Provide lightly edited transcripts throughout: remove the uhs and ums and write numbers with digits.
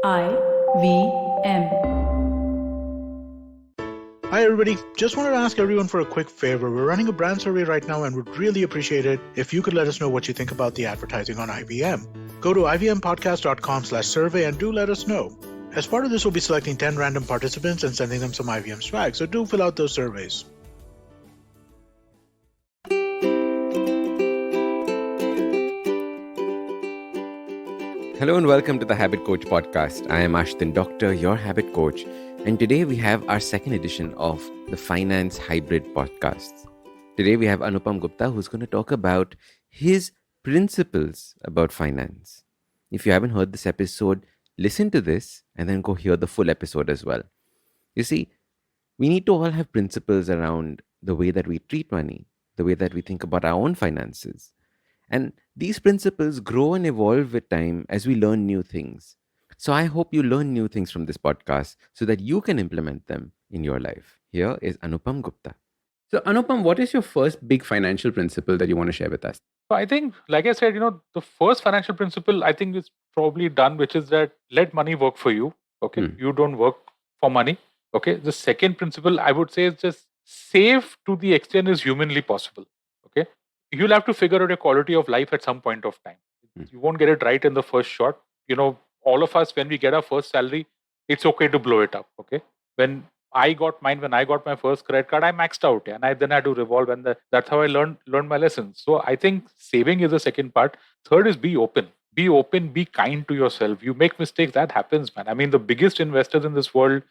IVM. Hi everybody, just wanted to ask everyone for a quick favor. We're running a brand survey right now and would really appreciate it if you could let us know what you think about the advertising on IVM. Go to ivmpodcast.com/survey and do let us know. As part of this, we'll be selecting 10 random participants and sending them some IVM swag, so do fill out those surveys. Hello and welcome to the Habit Coach podcast. I am Ashdin Doctor, your habit coach, and today we have our second edition of the Finance Hybrid Podcasts. Today we have Anupam Gupta, who's going to talk about his principles about finance. If you haven't heard this episode, listen to this and then go hear the full episode as well. You see, we need to all have principles around the way that we treat money, the way that we think about our own finances. And these principles grow and evolve with time as we learn new things. So I hope you learn new things from this podcast so that you can implement them in your life. Here is Anupam Gupta. So, Anupam, what is your first big financial principle that you want to share with us? So I think, like I said, the first financial principle I think is probably done, which is that let money work for you. Okay. You don't work for money. Okay. The second principle I would say is just save to the extent is humanly possible. Okay. You'll have to figure out your quality of life at some point of time. You won't get it right in the first shot. All of us, when we get our first salary, it's okay to blow it up. Okay. When I got my first credit card, I maxed out, and I then had to revolve, and that's how I learned my lessons. So I think saving is the second part. Third is be open. Be open, be kind to yourself. You make mistakes, that happens, man. I mean, the biggest investors in this world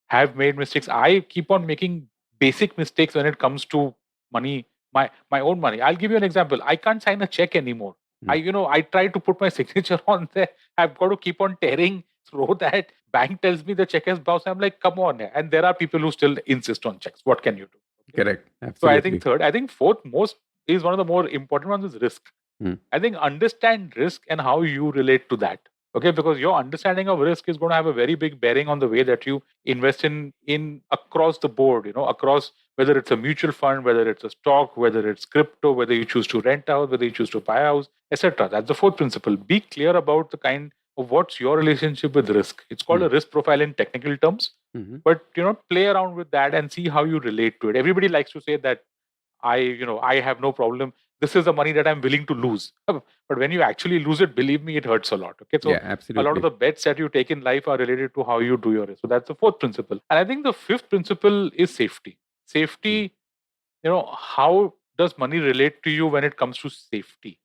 have made mistakes. I keep on making basic mistakes when it comes to money, my own money. I'll give you an example. I can't sign a check anymore. I try to put my signature on there. I've got to keep on tearing through that. Bank tells me the check has bounced. I'm like, come on. And there are people who still insist on checks. What can you do? Okay? Correct. Absolutely. So I think third. I think fourth most is one of the more important ones is risk. I think understand risk and how you relate to that. Okay, because your understanding of risk is going to have a very big bearing on the way that you invest in across the board, across whether it's a mutual fund, whether it's a stock, whether it's crypto, whether you choose to rent out, whether you choose to buy a house, etc. That's the fourth principle. Be clear about the kind of what's your relationship with risk. It's called a risk profile in technical terms, but play around with that and see how you relate to it. Everybody likes to say that I have no problem. This is the money that I'm willing to lose. But when you actually lose it, believe me, it hurts a lot. Okay. So absolutely. A lot of the bets that you take in life are related to how you do your risk. So that's the fourth principle. And I think the fifth principle is safety. Safety, how does money relate to you when it comes to safety?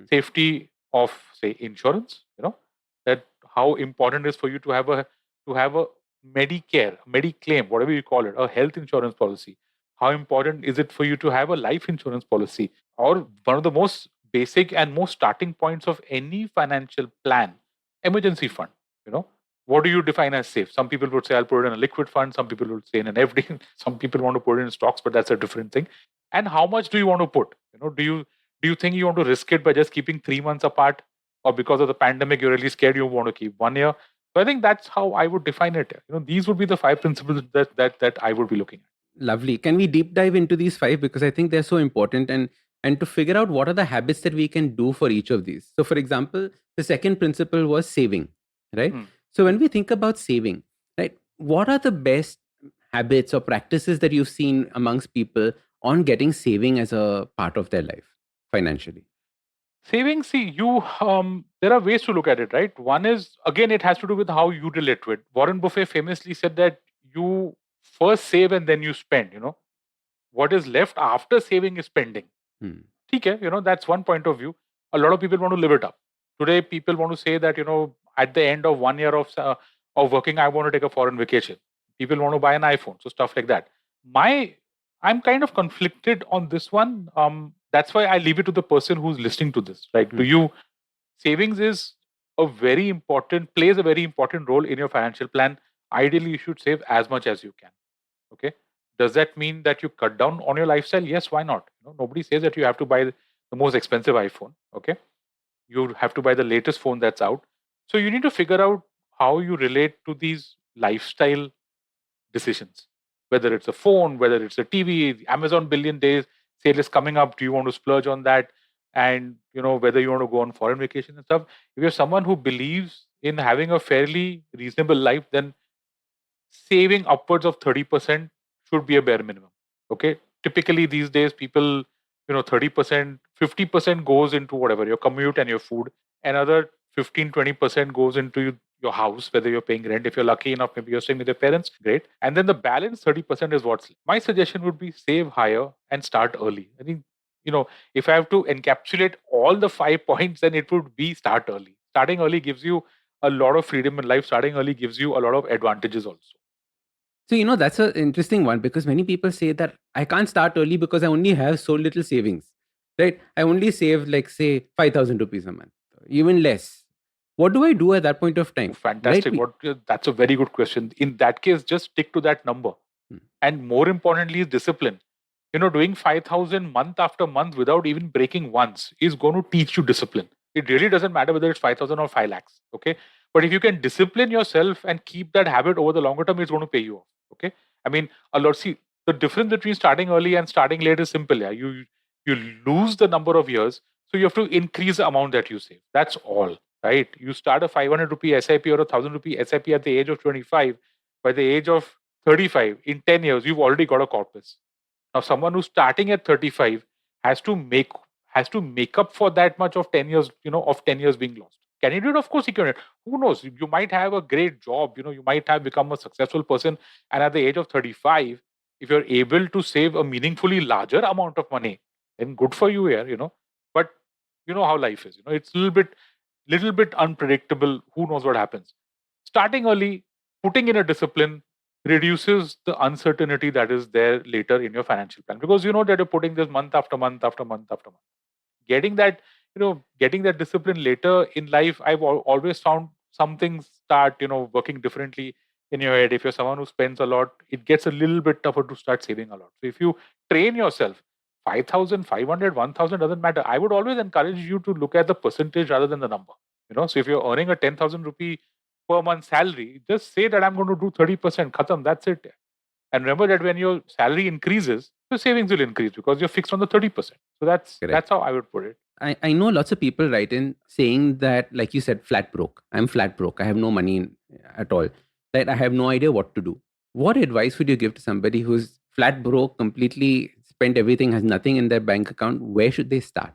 Safety of, say, insurance, that how important it is for you to have a Medicare, Mediclaim, whatever you call it, a health insurance policy. How important is it for you to have a life insurance policy? Or one of the most basic and most starting points of any financial plan, emergency fund. What do you define as safe? Some people would say I'll put it in a liquid fund. Some people would say in an FD. Some people want to put it in stocks, but that's a different thing. And how much do you want to put? Do you think you want to risk it by just keeping 3 months apart, or because of the pandemic you're really scared you want to keep 1 year? So I think that's how I would define it. These would be the 5 principles that I would be looking at. Lovely. Can we deep dive into these 5? Because I think they're so important, and to figure out what are the habits that we can do for each of these. So, for example, the second principle was saving, right? So when we think about saving, right, what are the best habits or practices that you've seen amongst people on getting saving as a part of their life financially? Saving, see, there are ways to look at it, right? One is, again, it has to do with how you relate to it. Warren Buffett famously said that you first save and then you spend. What is left after saving is spending. Okay, that's one point of view. A lot of people want to live it up. Today, people want to say that, at the end of 1 year of working, I want to take a foreign vacation. People want to buy an iPhone, so stuff like that. I'm kind of conflicted on this one. That's why I leave it to the person who's listening to this. Like, savings is plays a very important role in your financial plan. Ideally, you should save as much as you can. Okay. Does that mean that you cut down on your lifestyle? Yes, why not? Nobody says that you have to buy the most expensive iPhone. Okay. You have to buy the latest phone that's out. So you need to figure out how you relate to these lifestyle decisions. Whether it's a phone, whether it's a TV, Amazon Billion Days sale is coming up. Do you want to splurge on that? And whether you want to go on foreign vacation and stuff. If you're someone who believes in having a fairly reasonable life, then saving upwards of 30% should be a bare minimum. Okay. Typically these days, people, 30%, 50% goes into whatever your commute and your food. Another 15-20% goes into your house, whether you're paying rent. If you're lucky enough, maybe you're staying with your parents, great. And then the balance 30% is what's left. My suggestion would be save higher and start early. I think, if I have to encapsulate all the 5 points, then it would be start early. Starting early gives you a lot of freedom in life. Starting early gives you a lot of advantages also. So, that's an interesting one because many people say that I can't start early because I only have so little savings, right? I only save, like, say, 5,000 rupees a month, even less. What do I do at that point of time? Right? Fantastic. That's a very good question. In that case, just stick to that number. And more importantly is discipline. Doing 5,000 month after month without even breaking once is going to teach you discipline. It really doesn't matter whether it's 5,000 or 5 lakhs. Okay. But if you can discipline yourself and keep that habit over the longer term, it's going to pay you off. Okay. I mean, see, the difference between starting early and starting late is simple. Yeah. You lose the number of years. So you have to increase the amount that you save. That's all. Right. You start a 500 rupee SIP or a 1,000 rupee SIP at the age of 25. By the age of 35, in 10 years, you've already got a corpus. Now, someone who's starting at 35 has to make up for that much of 10 years, of 10 years being lost. Can you do it? Of course, you can. Who knows? You might have a great job. You might have become a successful person, and at the age of 35, if you're able to save a meaningfully larger amount of money, then good for you here. But you know how life is. It's a little bit unpredictable. Who knows what happens? Starting early, putting in a discipline reduces the uncertainty that is there later in your financial plan, because you know that you're putting this month after month after month after month. Getting that discipline later in life, I've always found some things start working differently in your head. If you're someone who spends a lot, it gets a little bit tougher to start saving a lot. So if you train yourself, 5,000, 500, 1,000 doesn't matter. I would always encourage you to look at the percentage rather than the number. So if you're earning a 10,000 rupee per month salary, just say that I'm going to do 30%. Khatam, that's it. And remember that when your salary increases, your savings will increase because you're fixed on the 30%. So that's how I would put it. I know lots of people write in saying that, like you said, flat broke. I'm flat broke. I have no money at all. That I have no idea what to do. What advice would you give to somebody who's flat broke, completely spent everything, has nothing in their bank account? Where should they start?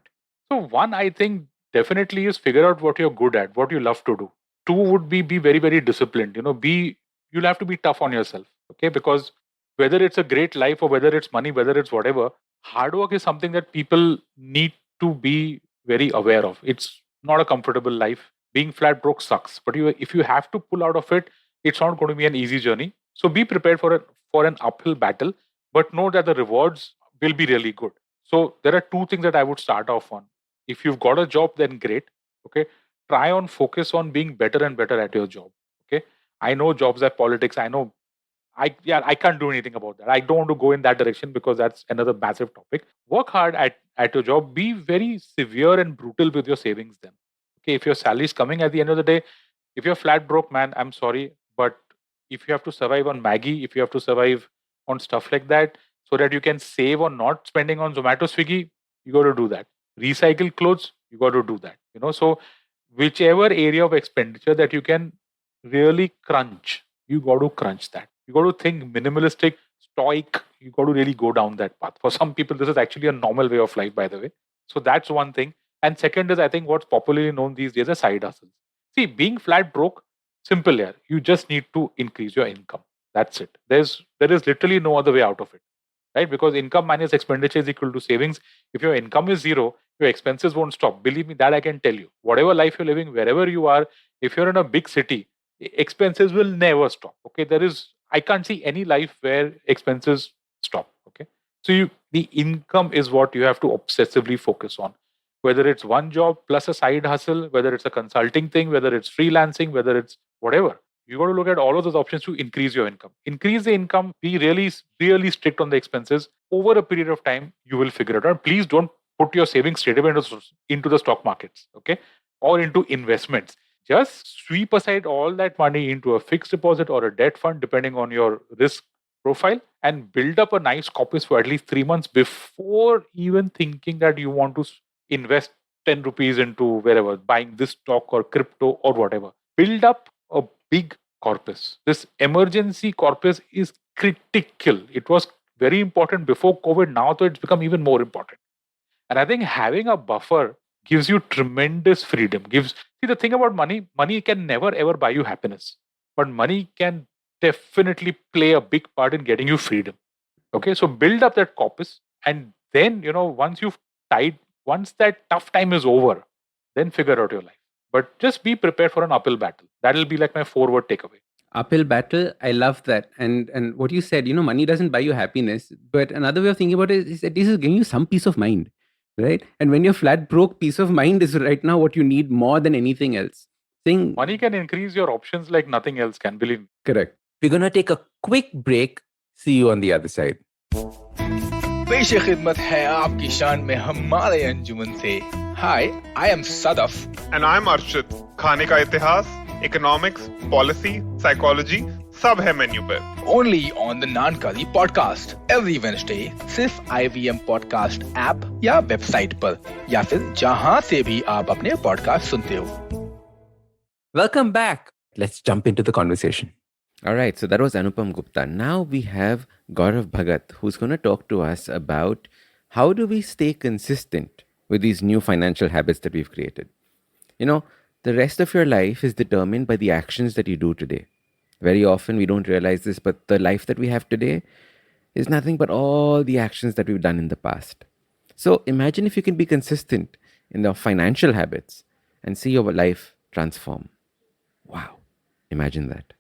So one, I think, definitely is figure out what you're good at, what you love to do. Two would be very, very disciplined. You'll have to be tough on yourself. Okay. Because whether it's a great life or whether it's money, whether it's whatever, hard work is something that people need to be very aware of. It's not a comfortable life. Being flat broke sucks. But if you have to pull out of it, it's not going to be an easy journey. So be prepared for an uphill battle, but know that the rewards will be really good. So there are two things that I would start off on. If you've got a job, then great. Okay. Try on focus on being better and better at your job. Okay. I know jobs are politics. I know I can't do anything about that. I don't want to go in that direction because that's another massive topic. Work hard at your job. Be very severe and brutal with your savings then. Okay. If your salary is coming at the end of the day, if you're flat broke, man, I'm sorry. But if you have to survive on Maggie, if you have to survive on stuff like that, so that you can save on not spending on Zomato, Swiggy, you got to do that. Recycle clothes, you got to do that. So whichever area of expenditure that you can really crunch, you got to crunch that. You got to think minimalistic, stoic. You got to really go down that path. For some people, this is actually a normal way of life, by the way. So that's one thing. And second is, I think, what's popularly known these days as side hustles. See, being flat broke, simple here. You just need to increase your income. That's it. There is literally no other way out of it, right? Because income minus expenditure is equal to savings. If your income is zero, your expenses won't stop. Believe me, that I can tell you. Whatever life you're living, wherever you are, if you're in a big city, expenses will never stop. Okay, I can't see any life where expenses stop. Okay, so the income is what you have to obsessively focus on. Whether it's one job plus a side hustle, whether it's a consulting thing, whether it's freelancing, whether it's whatever, you got to look at all of those options to increase your income. Increase the income, be really, really strict on the expenses. Over a period of time, you will figure it out. Please don't put your savings straight away into the stock markets, okay, or into investments. Just sweep aside all that money into a fixed deposit or a debt fund, depending on your risk profile, and build up a nice corpus for at least 3 months before even thinking that you want to invest 10 rupees into wherever, buying this stock or crypto or whatever. build up a big corpus. This emergency corpus is critical. It was very important before COVID. Now, though, it's become even more important. And I think having a buffer gives you tremendous freedom. See, the thing about money can never ever buy you happiness, but money can definitely play a big part in getting you freedom. Okay, so build up that corpus, and then once that tough time is over, then figure out your life. But just be prepared for an uphill battle. That'll be like my 4-word takeaway. Uphill battle, I love that. And what you said, money doesn't buy you happiness, but another way of thinking about it is that this is giving you some peace of mind, right? And when you're flat broke, peace of mind is right now what you need more than anything else. Saying money can increase your options like nothing else can, believe me. Correct. We're gonna take a quick break. See you on the other side. पेश खिदमत है आपकी शान में हमारे अंजुमन से. Hi, I am Sadaf. And I'm Arshit. खाने का इतिहास, economics, policy, psychology, सब है मेन्यू पे. Only on the Nankali podcast every Wednesday. सिर्फ IVM podcast app या वेबसाइट पर या फिर जहां से भी आप अपने podcast सुनते हो. Welcome back. Let's jump into the conversation. All right, so that was Anupam Gupta. Now we have Gaurav Bhagat, who's going to talk to us about how do we stay consistent with these new financial habits that we've created. The rest of your life is determined by the actions that you do today. Very often we don't realize this, but the life that we have today is nothing but all the actions that we've done in the past. So imagine if you can be consistent in the financial habits and see your life transform. Wow, imagine that.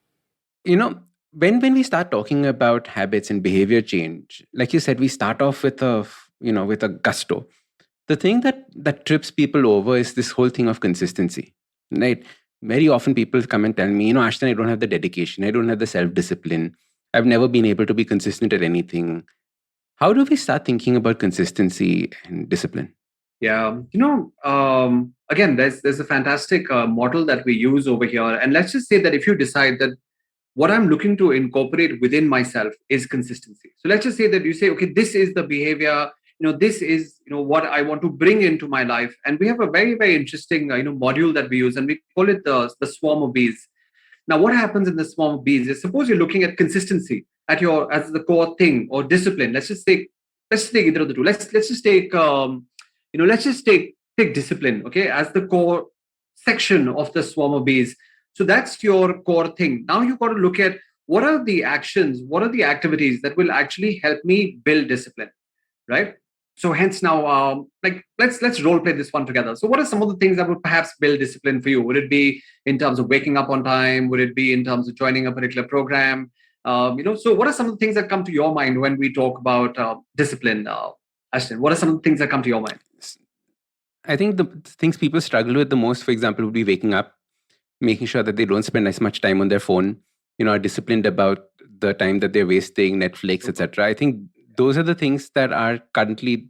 When we start talking about habits and behavior change, like you said, we start off with a gusto. The thing that trips people over is this whole thing of consistency, right? Very often people come and tell me, Ashdin, I don't have the dedication. I don't have the self-discipline. I've never been able to be consistent at anything. How do we start thinking about consistency and discipline? Yeah, again, there's a fantastic model that we use over here. And let's just say that if you decide that what I'm looking to incorporate within myself is consistency. So let's just say that you say, okay, this is the behavior, this is, what I want to bring into my life. And we have a very, very interesting, module that we use, and we call it the swarm of bees. Now, what happens in the swarm of bees is, suppose you're looking at consistency as the core thing, or discipline. Let's take either of the two. Let's just take, let's just take discipline, okay, as the core section of the swarm of bees. So that's your core thing. Now you've got to look at what are the actions, what are the activities that will actually help me build discipline, right? So hence now, let's role play this one together. So what are some of the things that would perhaps build discipline for you? Would it be in terms of waking up on time? Would it be in terms of joining a particular program? So what are some of the things that come to your mind when we talk about discipline? Ashdin, what are some of the things that come to your mind? I think the things people struggle with the most, for example, would be waking up, making sure that they don't spend as much time on their phone, are disciplined about the time that they're wasting, Netflix, etc. I think those are the things that are currently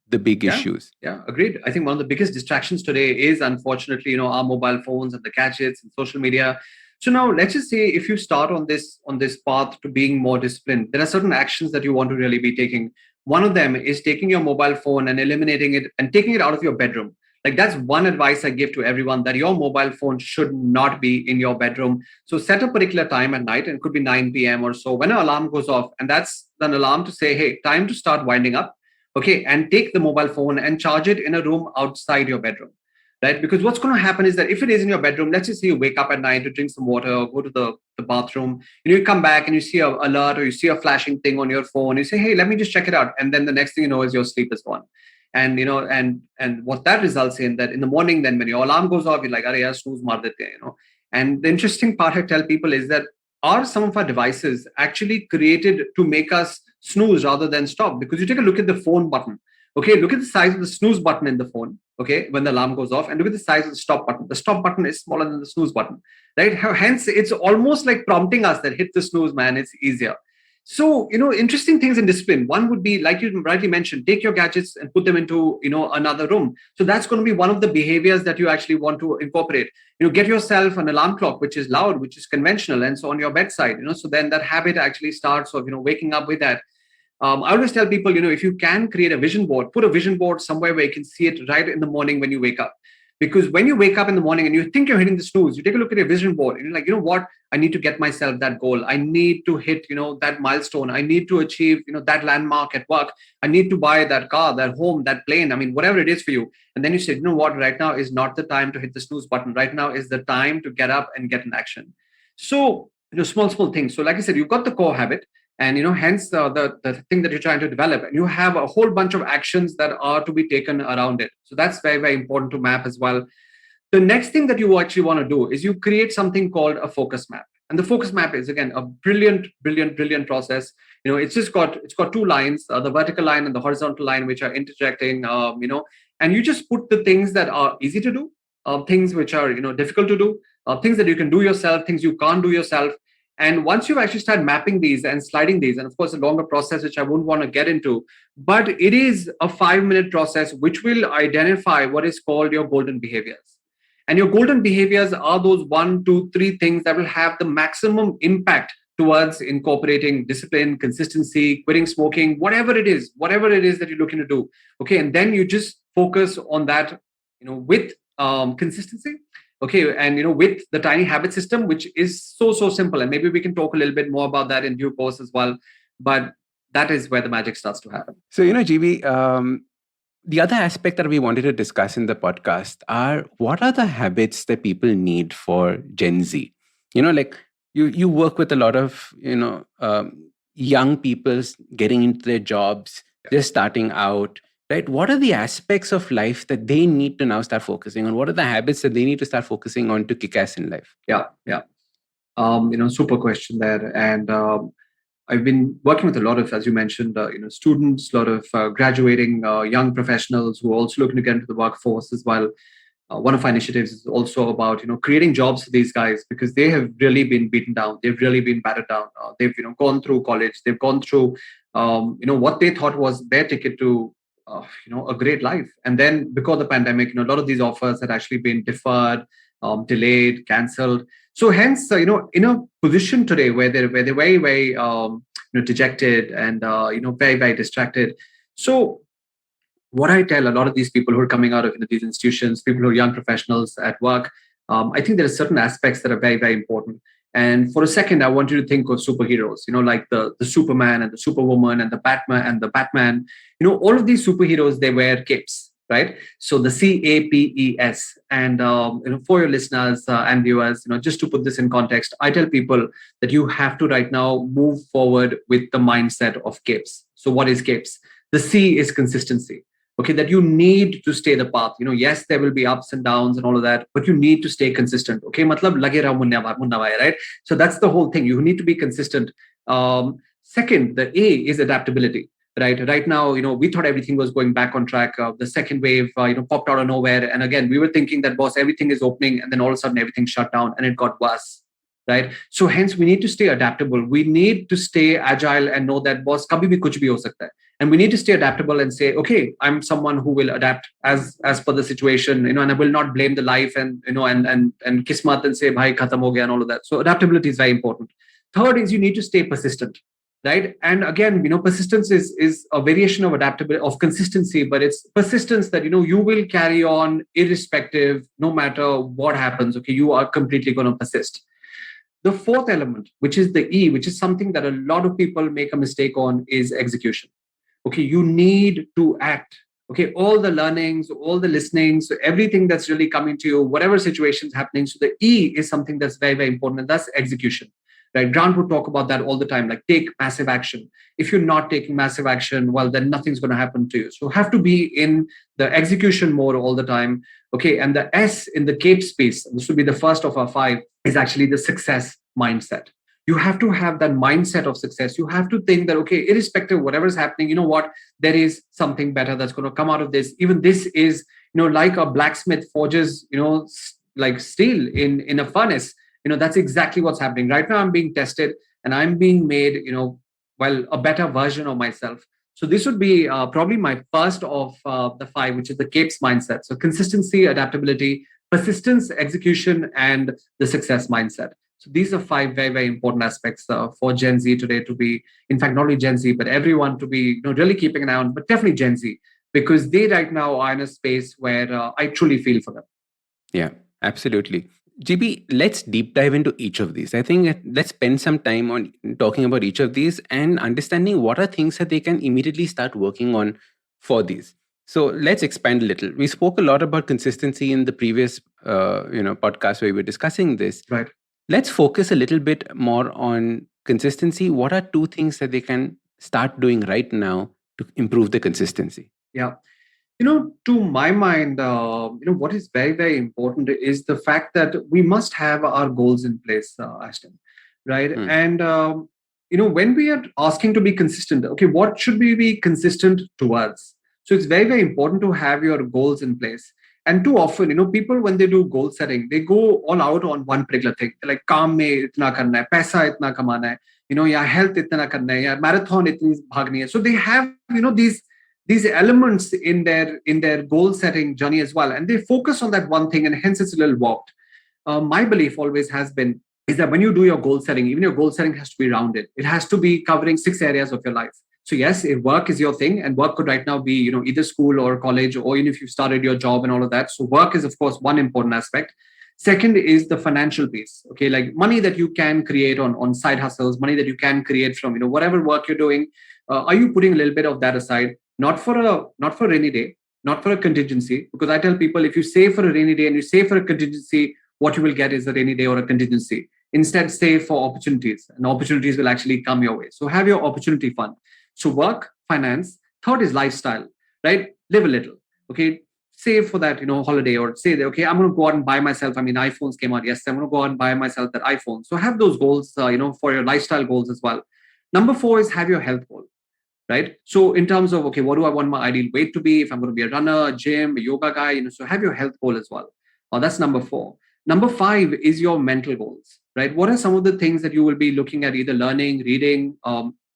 the big issues. Yeah, agreed. I think one of the biggest distractions today is, unfortunately, our mobile phones and the gadgets and social media. So now let's just say if you start on this path to being more disciplined, there are certain actions that you want to really be taking. One of them is taking your mobile phone and eliminating it and taking it out of your bedroom. Like, that's one advice I give to everyone, that your mobile phone should not be in your bedroom. So set a particular time at night, and it could be 9 p.m. or so, when an alarm goes off, and that's an alarm to say, hey, time to start winding up. Okay, and take the mobile phone and charge it in a room outside your bedroom, right? Because what's going to happen is that if it is in your bedroom, let's just say you wake up at night to drink some water or go to the bathroom, you come back and you see an alert or you see a flashing thing on your phone. You say, hey, let me just check it out. And then the next thing you know is your sleep is gone. And and what that results in, that in the morning, then when your alarm goes off, you're like, "Arey yaar, snooze maar dete hain," And the interesting part I tell people is that some of our devices actually created to make us snooze rather than stop? Because you take a look at the phone button. Okay, look at the size of the snooze button in the phone. Okay, when the alarm goes off, and look at the size of the stop button. The stop button is smaller than the snooze button, right? Hence, it's almost like prompting us that hit the snooze, man. It's easier. So, interesting things in discipline. One would be, like you rightly mentioned, take your gadgets and put them into, another room. So that's going to be one of the behaviors that you actually want to incorporate. Get yourself an alarm clock, which is loud, which is conventional, and so on your bedside, so then that habit actually starts of, waking up with that. I always tell people, if you can create a vision board, put a vision board somewhere where you can see it right in the morning when you wake up. Because when you wake up in the morning and you think you're hitting the snooze, you take a look at your vision board and you're like, you know what? I need to get myself that goal. I need to hit, that milestone. I need to achieve, that landmark at work. I need to buy that car, that home, that plane. I mean, whatever it is for you. And then you say, you know what? Right now is not the time to hit the snooze button. Right now is the time to get up and get in action. So, small things. So like I said, you've got the core habit. And hence the thing that you're trying to develop, and you have a whole bunch of actions that are to be taken around it. So that's very, very important to map as well. The next thing that you actually want to do is you create something called a focus map. And the focus map is, again, a brilliant process. It's got two lines, the vertical line and the horizontal line, which are interjecting. And you just put the things that are easy to do, things which are difficult to do, things that you can do yourself, things you can't do yourself. And once you've actually started mapping these and sliding these, and of course, a longer process, which I wouldn't want to get into, but it is a 5-minute process which will identify what is called your golden behaviors. And your golden behaviors are those 1, 2, 3 things that will have the maximum impact towards incorporating discipline, consistency, quitting smoking, whatever it is that you're looking to do. Okay. And then you just focus on that, with consistency. Okay, and with the tiny habit system, which is so simple, and maybe we can talk a little bit more about that in due course as well. But that is where the magic starts to happen. So GB, the other aspect that we wanted to discuss in the podcast are what are the habits that people need for Gen Z. Like you work with a lot of young people getting into their jobs, just starting out. Right? What are the aspects of life that they need to now start focusing on? What are the habits that they need to start focusing on to kick ass in life? Yeah. Super question there. And I've been working with a lot of, as you mentioned, students, a lot of graduating young professionals who are also looking to get into the workforce as well. One of our initiatives is also about creating jobs for these guys, because they have really been beaten down. They've really been battered down. They've gone through college. They've gone through what they thought was their ticket to a great life. And then because of the pandemic, a lot of these offers had actually been deferred, delayed, cancelled. So hence, in a position today where they're very, very, dejected and, very, very distracted. So what I tell a lot of these people who are coming out of these institutions, people who are young professionals at work, I think there are certain aspects that are very, very important. And for a second, I want you to think of superheroes, like the Superman and the Superwoman and the Batman. All of these superheroes, they wear capes, right? So the CAPES. And, for your listeners and viewers, just to put this in context, I tell people that you have to right now move forward with the mindset of capes. So what is capes? The C is consistency. Okay, that you need to stay the path. Yes, there will be ups and downs and all of that, but you need to stay consistent. Okay, matlab lage raho munna bhai, right? So that's the whole thing. You need to be consistent. Second, the A is adaptability. Right now, we thought everything was going back on track. The second wave, popped out of nowhere, and again, we were thinking that, boss, everything is opening, and then all of a sudden, everything shut down, and it got worse. Right. So hence we need to stay adaptable. We need to stay agile and know that, boss, kabhi bhi kuch bhi ho sakta hai. And we need to stay adaptable and say, okay, I'm someone who will adapt as per the situation, and I will not blame the life and kismat and say, bhai, khatam ho gaya and all of that. So adaptability is very important. Third is you need to stay persistent. Right. And again, persistence is a variation of adaptability, of consistency, but it's persistence that, you will carry on irrespective, no matter what happens. Okay. You are completely going to persist. The fourth element, which is the E, which is something that a lot of people make a mistake on, is execution. Okay, you need to act. Okay, all the learnings, all the listenings, so everything that's really coming to you, whatever situation's happening. So the E is something that's very, very important, and that's execution. Right? Grant would talk about that all the time, like take massive action. If you're not taking massive action, well, then nothing's going to happen to you. So have to be in the execution mode all the time. Okay, and the S in the CAPE space, this would be the first of our 5, is actually the success mindset. You have to have that mindset of success. You have to think that, okay, irrespective of whatever is happening, there is something better that's going to come out of this. Even this is, like a blacksmith forges, like steel in a furnace. That's exactly what's happening. Right now, I'm being tested and I'm being made, a better version of myself. So this would be probably my first of the 5, which is the CAPES mindset. So consistency, adaptability, persistence, execution, and the success mindset. So these are 5 very, very important aspects for Gen Z today to be, in fact, not only Gen Z, but everyone to be really keeping an eye on, but definitely Gen Z, because they right now are in a space where I truly feel for them. Yeah, absolutely. GB, let's deep dive into each of these. I think let's spend some time on talking about each of these and understanding what are things that they can immediately start working on for these. So let's expand a little. We spoke a lot about consistency in the previous, podcast where we were discussing this. Right. Let's focus a little bit more on consistency. What are two things that they can start doing right now to improve the consistency? Yeah. To my mind, what is very, very important is the fact that we must have our goals in place, Ashton, right? Hmm. And, when we are asking to be consistent, okay, what should we be consistent towards? So it's very, very important to have your goals in place. And too often, people, when they do goal setting, they go all out on one particular thing. They're like, काम में इतना करना है, पैसा इतना कमाना है, या health इतना करना है, या marathon इतनी भागनी है. So they have, these elements in their goal setting journey as well, and they focus on that one thing, and hence it's a little warped. My belief always has been is that when you do your goal setting, even your goal setting has to be rounded. It has to be covering 6 areas of your life. So yes, if work is your thing, and work could right now be either school or college, or even if you've started your job and all of that. So work is of course one important aspect. Second is the financial piece. Okay, like money that you can create on side hustles, money that you can create from whatever work you're doing. Are you putting a little bit of that aside? Not for a rainy day, not for a contingency. Because I tell people, if you save for a rainy day and you save for a contingency, what you will get is a rainy day or a contingency. Instead, save for opportunities, and opportunities will actually come your way. So have your opportunity fund. So work, finance. Third is lifestyle, right? Live a little. Okay, save for that, holiday, or say that, okay, I'm going to go out and buy myself. I mean, iPhones came out yesterday. I'm going to go out and buy myself that iPhone. So have those goals, for your lifestyle goals as well. Number 4 is have your health goal, right? So in terms of, okay, what do I want my ideal weight to be? If I'm going to be a runner, a gym, a yoga guy, so have your health goal as well. That's number 4. Number 5 is your mental goals, right? What are some of the things that you will be looking at, either learning, reading,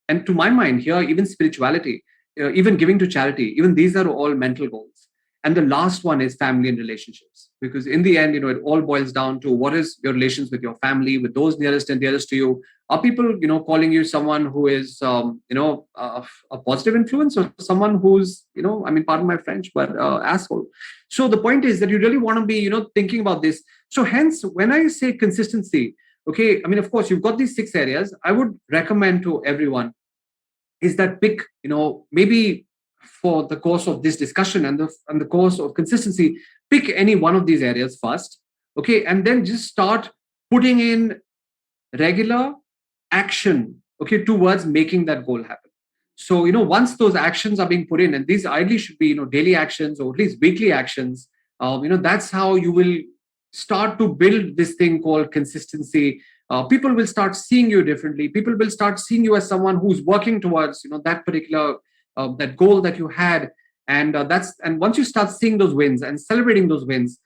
and to my mind here, even spirituality, even giving to charity, even these are all mental goals. And the last one is family and relationships, because in the end, it all boils down to what is your relations with your family, with those nearest and dearest to you. Are people, calling you someone who is, a positive influence, or someone who's, pardon my French, but asshole? So the point is that you really want to be, thinking about this. So hence, when I say consistency, okay, of course, you've got these 6 areas. I would recommend to everyone is that pick, maybe for the course of this discussion and the course of consistency, pick any one of these areas first, okay, and then just start putting in regular action, okay, towards making that goal happen. So once those actions are being put in, and these ideally should be daily actions or at least weekly actions, that's how you will start to build this thing called consistency. People will start seeing you differently. People will start seeing you as someone who's working towards that particular that goal that you had, and once you start seeing those wins and celebrating those wins,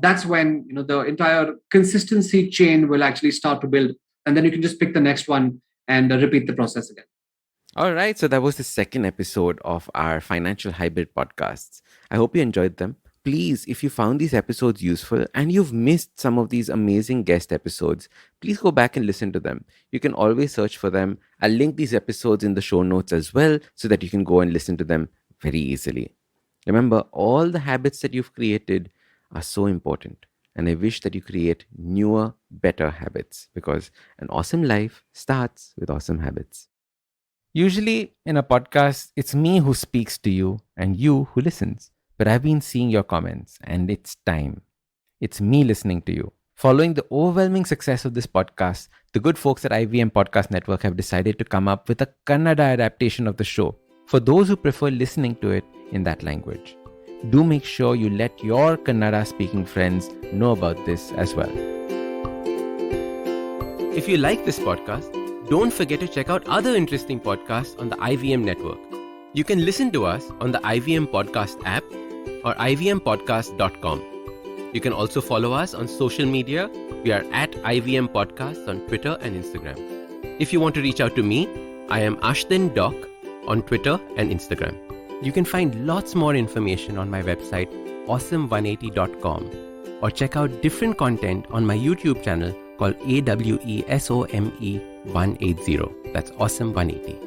that's when the entire consistency chain will actually start to build, and then you can just pick the next one and repeat the process again. All right, so that was the second episode of our financial hybrid podcasts. I hope you enjoyed them. Please, if you found these episodes useful and you've missed some of these amazing guest episodes, please go back and listen to them. You can always search for them. I'll link these episodes in the show notes as well, so that you can go and listen to them very easily. Remember, all the habits that you've created are so important. And I wish that you create newer, better habits, because an awesome life starts with awesome habits. Usually in a podcast, it's me who speaks to you and you who listens. But I've been seeing your comments, and it's time. It's me listening to you. Following the overwhelming success of this podcast, the good folks at IVM Podcast Network have decided to come up with a Kannada adaptation of the show for those who prefer listening to it in that language. Do make sure you let your Kannada speaking friends know about this as well. If you like this podcast, don't forget to check out other interesting podcasts on the IVM network. You can listen to us on the IVM Podcast app or ivmpodcast.com. You can also follow us on social media. We are at IVM Podcasts on Twitter and Instagram. If you want to reach out to me, I am Ashdin Doc on Twitter and Instagram. You can find lots more information on my website, awesome180.com, or check out different content on my YouTube channel called AWESOME 180. That's Awesome 180.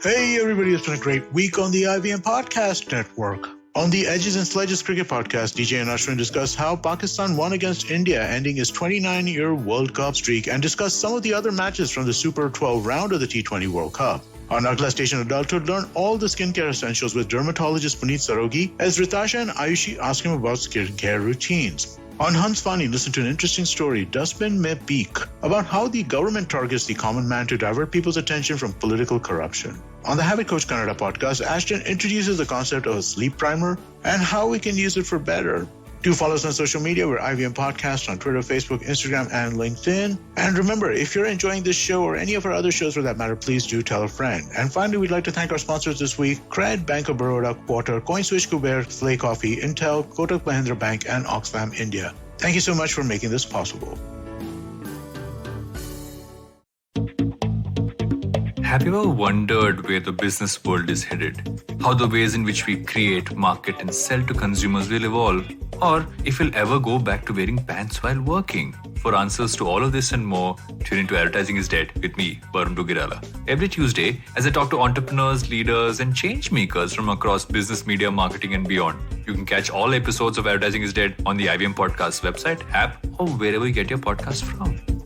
Hey everybody, it's been a great week on the IVM Podcast Network. On the Edges and Sledges Cricket Podcast, DJ and Ashdin discuss how Pakistan won against India, ending its 29-year World Cup streak, and discuss some of the other matches from the Super 12 round of the T20 World Cup. On Agla Station Adulthood, learn all the skincare essentials with dermatologist Puneet Sarogi as Ritasha and Ayushi ask him about skincare routines. On Hans Fani, listen to an interesting story, Dustbin Mein Peek, about how the government targets the common man to divert people's attention from political corruption. On the Habit Coach Kannada podcast, Ashdin introduces the concept of a sleep primer and how we can use it for better. Do follow us on social media. We're IVM Podcast on Twitter, Facebook, Instagram, and LinkedIn. And remember, if you're enjoying this show or any of our other shows for that matter, please do tell a friend. And finally, we'd like to thank our sponsors this week, Cred, Bank of Baroda, Quarter, CoinSwitch, Kuber, Slay Coffee, Intel, Kotak Mahindra Bank, and Oxfam India. Thank you so much for making this possible. Have you ever wondered where the business world is headed? How the ways in which we create, market, and sell to consumers will evolve? Or if we'll ever go back to wearing pants while working? For answers to all of this and more, tune into Advertising is Dead with me, Varun Dugirala. Every Tuesday, as I talk to entrepreneurs, leaders, and change makers from across business, media, marketing, and beyond. You can catch all episodes of Advertising is Dead on the IVM Podcast website, app, or wherever you get your podcast from.